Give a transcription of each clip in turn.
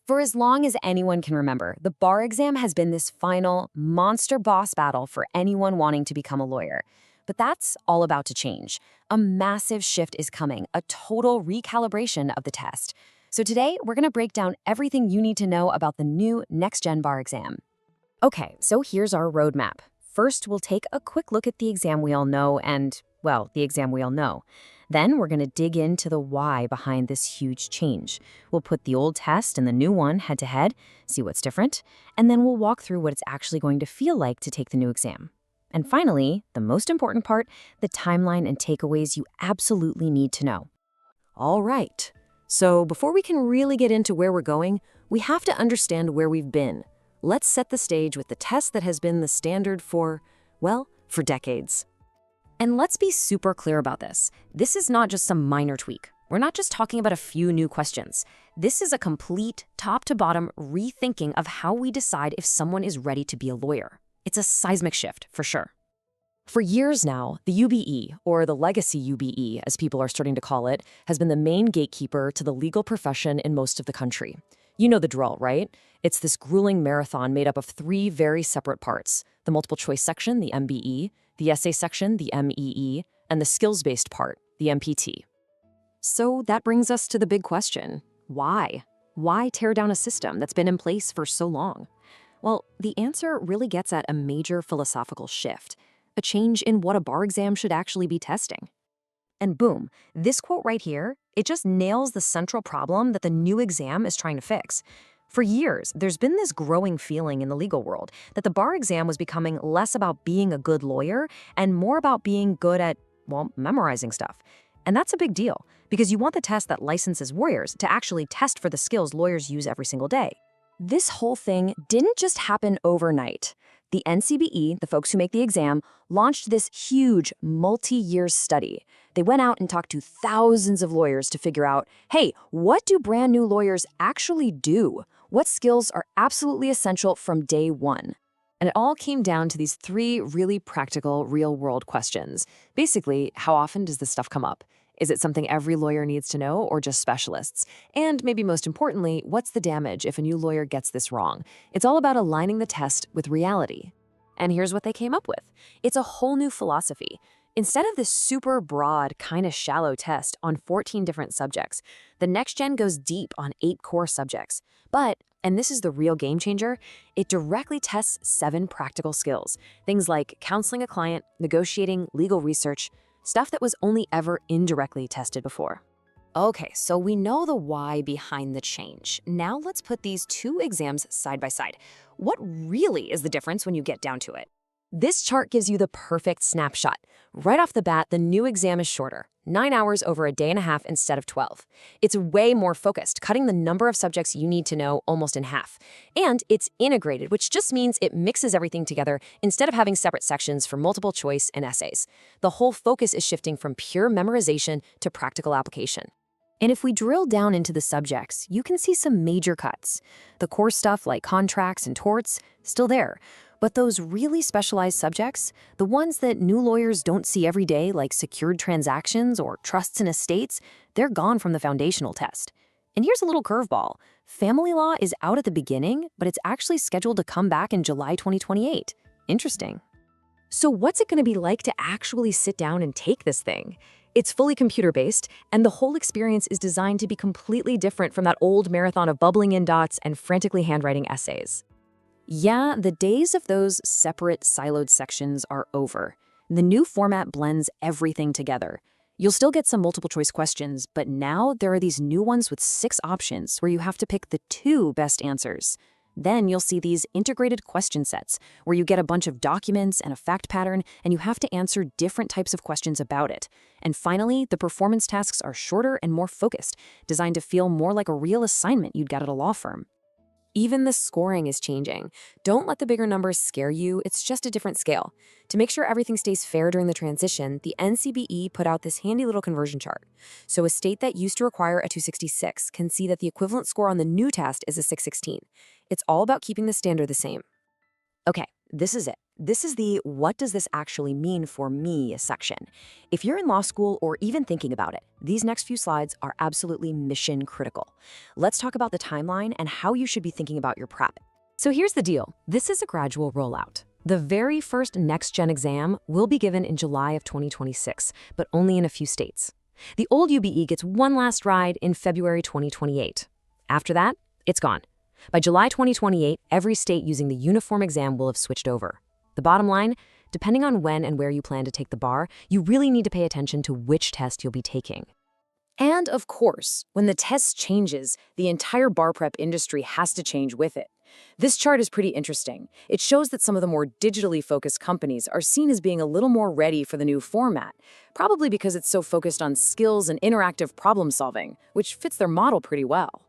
For as long as anyone can remember, the bar exam has been this final monster boss battle for anyone wanting to become a lawyer. But that's all about to change. A massive shift is coming, a total recalibration of the test. So today, we're going to break down everything you need to know about the new NextGen Bar exam. Okay, so here's our roadmap. First, we'll take a quick look at the exam we all know and, well, the exam we all know. Then we're going to dig into the why behind this huge change. We'll put the old test and the new one head to head, see what's different, and then we'll walk through what it's actually going to feel like to take the new exam. And finally, the most important part, the timeline and takeaways you absolutely need to know. All right. So before we can really get into where we're going, we have to understand where we've been. Let's set the stage with the test that has been the standard for, well, for decades. And let's be super clear about this. This is not just some minor tweak. We're not just talking about a few new questions. This is a complete, top-to-bottom rethinking of how we decide if someone is ready to be a lawyer. It's a seismic shift, for sure. For years now, the UBE, or the legacy UBE, as people are starting to call it, has been the main gatekeeper to the legal profession in most of the country. You know the drill, right? It's this grueling marathon made up of 3 very separate parts: the multiple choice section, the MBE, the essay section, the MEE, and the skills-based part, the MPT. So that brings us to the big question. Why? Why tear down a system that's been in place for so long? Well, the answer really gets at a major philosophical shift, a change in what a bar exam should actually be testing. And boom, this quote right here, it just nails the central problem that the new exam is trying to fix. For years, there's been this growing feeling in the legal world that the bar exam was becoming less about being a good lawyer and more about being good at, well, memorizing stuff. And that's a big deal, because you want the test that licenses lawyers to actually test for the skills lawyers use every single day. This whole thing didn't just happen overnight. The NCBE, the folks who make the exam, launched this huge multi-year study. They went out and talked to thousands of lawyers to figure out, hey, what do brand new lawyers actually do? What skills are absolutely essential from day one? And it all came down to these 3 really practical, real-world questions. Basically, how often does this stuff come up? Is it something every lawyer needs to know, or just specialists? And maybe most importantly, what's the damage if a new lawyer gets this wrong? It's all about aligning the test with reality. And here's what they came up with. It's a whole new philosophy. Instead of this super broad, kind of shallow test on 14 different subjects, the NextGen goes deep on 8 core subjects. But, and this is the real game changer, it directly tests 7 practical skills. Things like counseling a client, negotiating, legal research, stuff that was only ever indirectly tested before. Okay, so we know the why behind the change. Now let's put these 2 exams side by side. What really is the difference when you get down to it? This chart gives you the perfect snapshot. Right off the bat, the new exam is shorter, 9 hours over a day and a half instead of 12. It's way more focused, cutting the number of subjects you need to know almost in half. And it's integrated, which just means it mixes everything together instead of having separate sections for multiple choice and essays. The whole focus is shifting from pure memorization to practical application. And if we drill down into the subjects, you can see some major cuts. The core stuff like contracts and torts, still there. But those really specialized subjects, the ones that new lawyers don't see every day, like secured transactions or trusts and estates, they're gone from the foundational test. And here's a little curveball. Family law is out at the beginning, but it's actually scheduled to come back in July 2028. Interesting. So what's it going to be like to actually sit down and take this thing? It's fully computer-based, and the whole experience is designed to be completely different from that old marathon of bubbling in dots and frantically handwriting essays. Yeah, the days of those separate, siloed sections are over. The new format blends everything together. You'll still get some multiple-choice questions, but now there are these new ones with 6 options where you have to pick the 2 best answers. Then you'll see these integrated question sets where you get a bunch of documents and a fact pattern, and you have to answer different types of questions about it. And finally, the performance tasks are shorter and more focused, designed to feel more like a real assignment you'd get at a law firm. Even the scoring is changing. Don't let the bigger numbers scare you, it's just a different scale. To make sure everything stays fair during the transition, the NCBE put out this handy little conversion chart. So a state that used to require a 266 can see that the equivalent score on the new test is a 616. It's all about keeping the standard the same. Okay, this is it. This is the "what does this actually mean for me" section. If you're in law school or even thinking about it, these next few slides are absolutely mission critical. Let's talk about the timeline and how you should be thinking about your prep. So here's the deal. This is a gradual rollout. The very first NextGen exam will be given in July of 2026, but only in a few states. The old UBE gets one last ride in February 2028. After that, it's gone. By July 2028, every state using the uniform exam will have switched over. The bottom line, depending on when and where you plan to take the bar, you really need to pay attention to which test you'll be taking. And of course, when the test changes, the entire bar prep industry has to change with it. This chart is pretty interesting. It shows that some of the more digitally focused companies are seen as being a little more ready for the new format, probably because it's so focused on skills and interactive problem solving, which fits their model pretty well.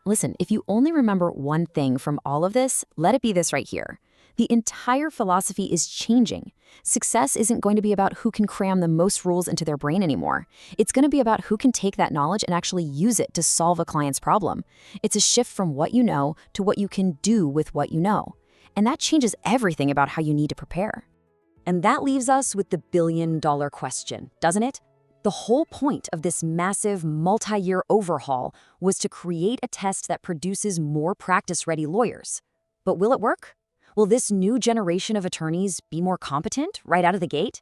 Listen, if you only remember one thing from all of this, let it be this right here. The entire philosophy is changing. Success isn't going to be about who can cram the most rules into their brain anymore. It's going to be about who can take that knowledge and actually use it to solve a client's problem. It's a shift from what you know to what you can do with what you know. And that changes everything about how you need to prepare. And that leaves us with the billion-dollar question, doesn't it? The whole point of this massive multi-year overhaul was to create a test that produces more practice-ready lawyers. But will it work? Will this new generation of attorneys be more competent right out of the gate?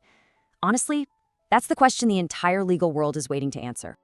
Honestly, that's the question the entire legal world is waiting to answer.